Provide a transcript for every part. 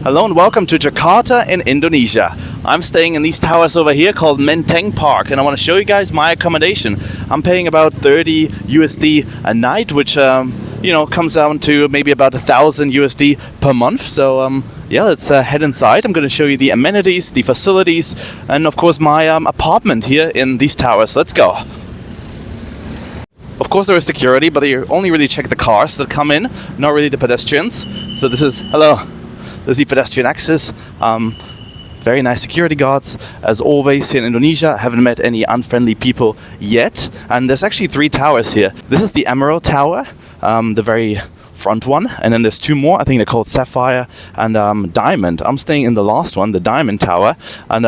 Hello and welcome to Jakarta in Indonesia. I'm staying in these towers over here called Menteng Park, and I want to show you guys my accommodation. I'm paying about 30 USD a night, which comes down to maybe about 1,000 USD per month. So yeah, let's head inside. I'm going to show you the amenities, the facilities, and of course my apartment here in these towers. Let's go. Of course there is security, but they only really check the cars that come in, not really the pedestrians. So this is the pedestrian access. Very nice security guards, as always here in Indonesia. I haven't met any unfriendly people yet. And there's actually 3 towers here. This is the Emerald Tower, the very front one. And then there's 2 more. I think they're called Sapphire and Diamond. I'm staying in the last one, the Diamond Tower. And,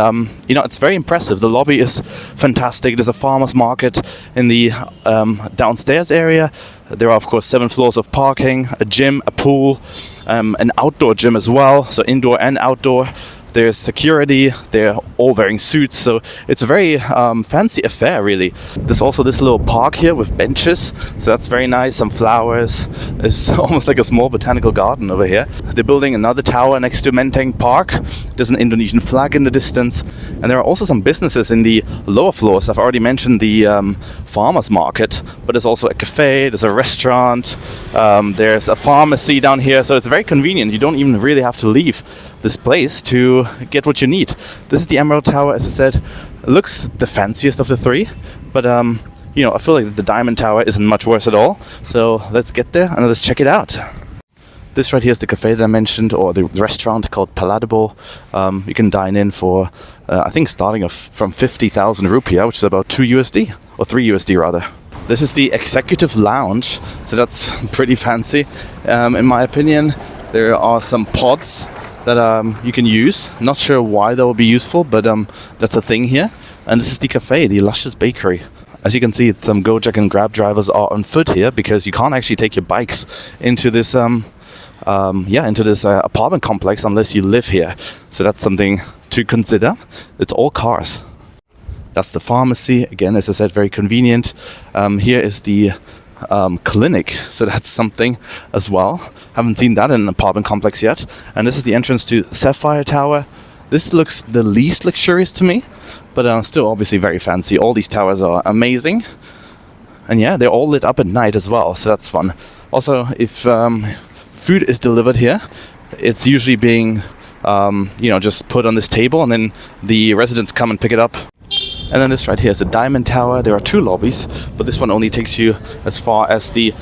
it's very impressive. The lobby is fantastic. There's a farmer's market in the downstairs area. There are, of course, 7 floors of parking, a gym, a pool, an outdoor gym as well. So indoor and outdoor. There's security, they're all wearing suits, so it's a very fancy affair, really. There's also this little park here with benches, so that's very nice, some flowers. It's almost like a small botanical garden over here. They're building another tower next to Menteng Park. There's an Indonesian flag in the distance, and there are also some businesses in the lower floors. I've already mentioned the farmer's market, but there's also a cafe, there's a restaurant, there's a pharmacy down here, so it's very convenient. You don't even really have to leave this place to get what you need. This is the Emerald Tower, as I said. It looks the fanciest of the 3, but I feel like the Diamond Tower isn't much worse at all. So let's get there and let's check it out. This right here is the cafe that I mentioned, or the restaurant called Palatable. You can dine in for, I think, starting from 50,000 rupiah, which is about 2 USD, or 3 USD rather. This is the executive lounge, so that's pretty fancy. In my opinion, there are some pods that you can use. Not sure why that would be useful, but that's a thing here. And this is the cafe, the Luscious Bakery. As you can see, some Gojek and Grab drivers are on foot here because you can't actually take your bikes into this apartment complex unless you live here. So that's something to consider. It's all cars. That's the pharmacy. Again, as I said, very convenient. Here is the clinic, so that's something as well. Haven't seen that in an apartment complex yet. And this is the entrance to Sapphire Tower. This looks the least luxurious to me, but still obviously very fancy. All these towers are amazing, and yeah, they're all lit up at night as well, so that's fun. Also, if food is delivered here, it's usually being just put on this table, and then the residents come and pick it up. And then this right here is the Diamond Tower. There are 2 lobbies, but this one only takes you as far as the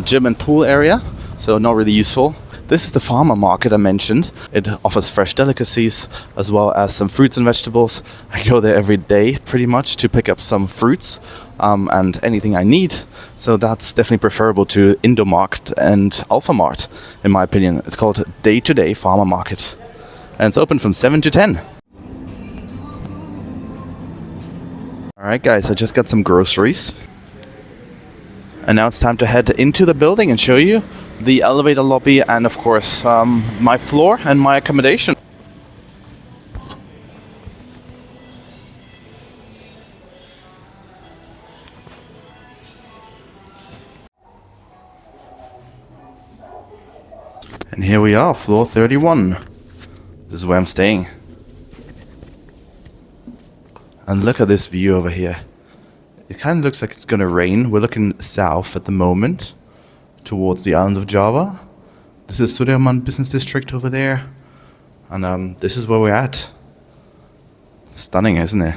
gym and pool area, so not really useful. This is the farmer market I mentioned. It offers fresh delicacies as well as some fruits and vegetables. I go there every day pretty much to pick up some fruits and anything I need. So that's definitely preferable to Indomarkt and Alfamart, in my opinion. It's called Day-to-Day Farmer Market. And it's open from 7 to 10. Alright guys, I just got some groceries. And now it's time to head into the building and show you the elevator lobby and of course my floor and my accommodation. And here we are, floor 31. This is where I'm staying. And look at this view over here. It kind of looks like it's going to rain. We're looking south at the moment, towards the island of Java. This is Sudirman Business District over there. And this is where we're at. Stunning, isn't it?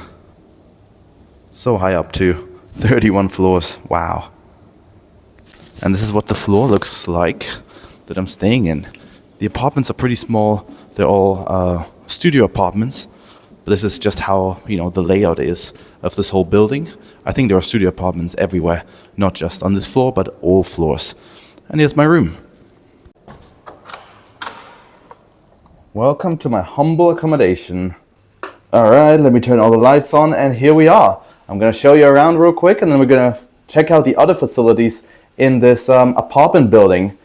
So high up too. 31 floors. Wow. And this is what the floor looks like that I'm staying in. The apartments are pretty small. They're all studio apartments. This is just how, the layout is of this whole building. I think there are studio apartments everywhere, not just on this floor, but all floors. And here's my room. Welcome to my humble accommodation. All right, let me turn all the lights on, and here we are. I'm going to show you around real quick, and then we're going to check out the other facilities in this apartment building,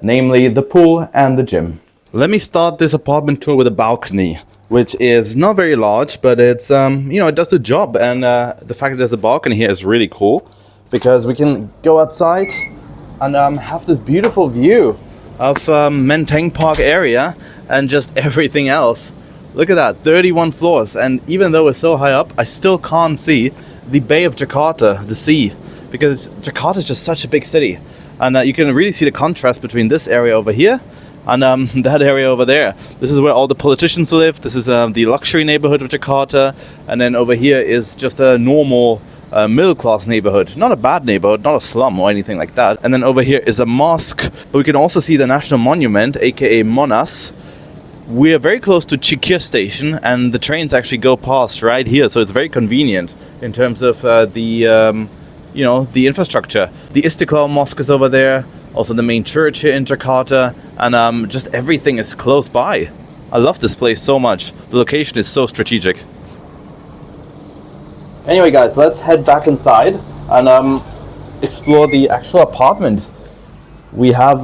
namely the pool and the gym. Let me start this apartment tour with a balcony, which is not very large, but it's, it does the job. And the fact that there's a balcony here is really cool because we can go outside and have this beautiful view of Menteng Park area. and just everything else. Look at that, 31 floors. And even though we're so high up, I still can't see the Bay of Jakarta, the sea, because Jakarta is just such a big city. And you can really see the contrast between this area over here and that area over there. This is where all the politicians live. This is the luxury neighborhood of Jakarta. And then over here is just a normal middle-class neighborhood. Not a bad neighborhood, not a slum or anything like that. And then over here is a mosque. But we can also see the national monument, aka Monas. We are very close to Chikir station, and the trains actually go past right here. So it's very convenient in terms of the infrastructure. The Istiklal Mosque is over there. Also the main church here in Jakarta, and just everything is close by. I love this place so much. The location is so strategic. Anyway guys, let's head back inside and explore the actual apartment. We have,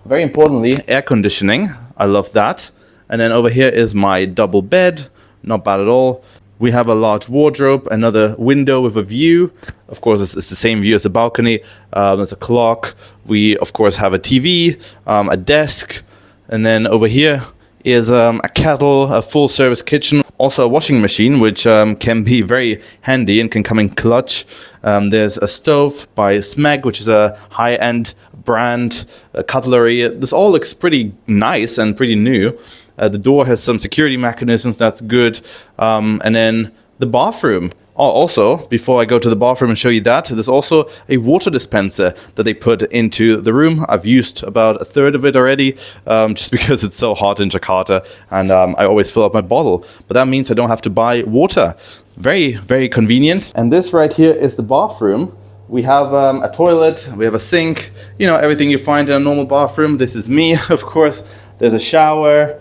very importantly, air conditioning. I love that. And then over here is my double bed. Not bad at all. We have a large wardrobe, another window with a view. Of course, it's the same view as a balcony. There's a clock. We, of course, have a TV, a desk. And then over here is a kettle, a full-service kitchen. Also a washing machine, which can be very handy and can come in clutch. There's a stove by Smeg, which is a high-end brand cutlery. This all looks pretty nice and pretty new. The door has some security mechanisms, that's good. And then the bathroom. Oh, also, before I go to the bathroom and show you that, there's also a water dispenser that they put into the room. I've used about a third of it already, just because it's so hot in Jakarta, and I always fill up my bottle. But that means I don't have to buy water. Very, very convenient. And this right here is the bathroom. We have a toilet, we have a sink, everything you find in a normal bathroom. This is me, of course. There's a shower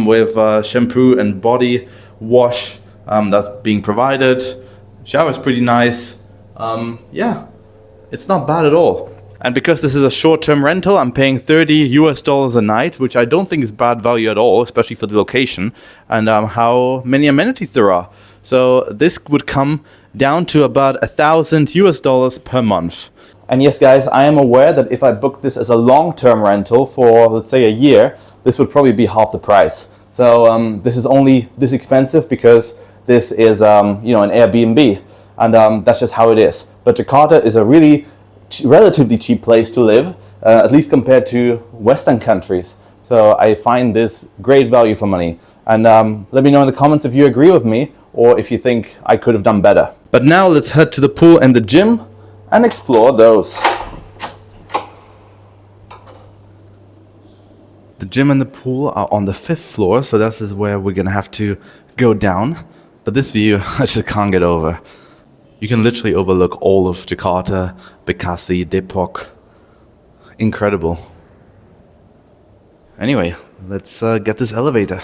with shampoo and body wash that's being provided. Shower's pretty nice. Yeah, it's not bad at all. And because this is a short-term rental, I'm paying $30 a night, which I don't think is bad value at all, especially for the location and how many amenities there are. So this would come down to about $1,000 per month. And yes, guys, I am aware that if I booked this as a long-term rental for, let's say, a year, this would probably be half the price. So this is only this expensive because this is, an Airbnb, and that's just how it is. But Jakarta is a really relatively cheap place to live, at least compared to Western countries. So I find this great value for money. And let me know in the comments if you agree with me or if you think I could have done better. But now let's head to the pool and the gym and explore those. The gym and the pool are on the 5th floor, so this is where we're gonna have to go down. But this view, I just can't get over. You can literally overlook all of Jakarta, Bekasi, Depok. Incredible. Anyway, let's get this elevator.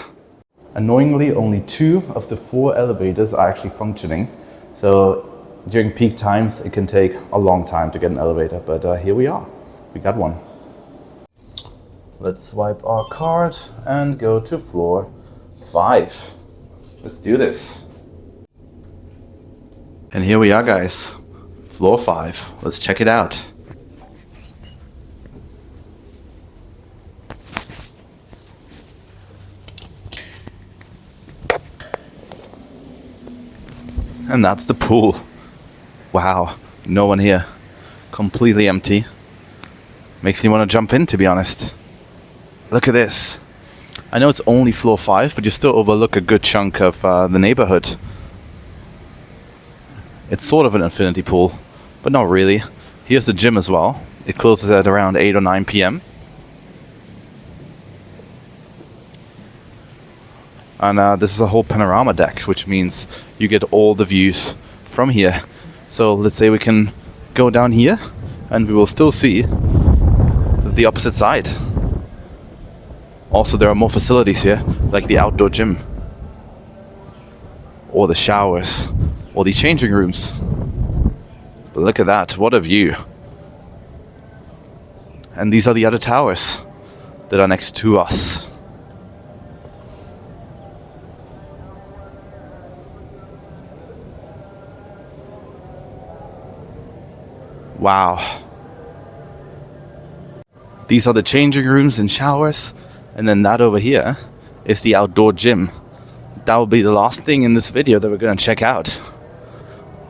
Annoyingly, only 2 of the 4 elevators are actually functioning. So during peak times, it can take a long time to get an elevator, but here we are. We got one. Let's swipe our card and go to floor 5. Let's do this. And here we are, guys. Floor 5. Let's check it out. And that's the pool. Wow, no one here. Completely empty. Makes me want to jump in, to be honest. Look at this. I know it's only floor 5, but you still overlook a good chunk of the neighborhood. It's sort of an infinity pool, but not really. Here's the gym as well. It closes at around 8 or 9 p.m. And this is a whole panorama deck, which means you get all the views from here. So let's say we can go down here and we will still see the opposite side. Also, there are more facilities here, like the outdoor gym, or the showers, or the changing rooms. But look at that, what a view. And these are the other towers that are next to us. Wow. These are the changing rooms and showers. And then that over here is the outdoor gym. That will be the last thing in this video that we're going to check out.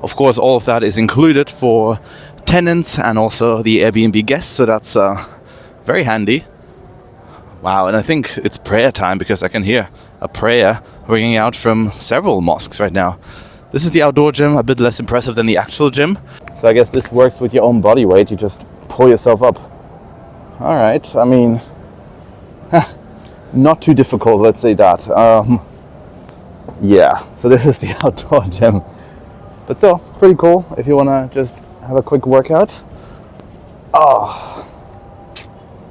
Of course, all of that is included for tenants and also the Airbnb guests, so that's very handy. Wow, and I think it's prayer time because I can hear a prayer ringing out from several mosques right now. This is the outdoor gym, a bit less impressive than the actual gym. So I guess this works with your own body weight. You just pull yourself up. All right, I mean, not too difficult, let's say that. Yeah, so this is the outdoor gym. But still, pretty cool if you want to just have a quick workout. Oh,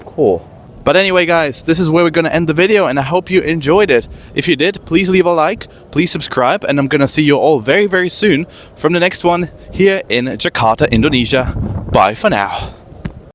cool. But anyway, guys, this is where we're going to end the video, and I hope you enjoyed it. If you did, please leave a like, please subscribe, and I'm going to see you all very, very soon from the next one here in Jakarta, Indonesia. Bye for now.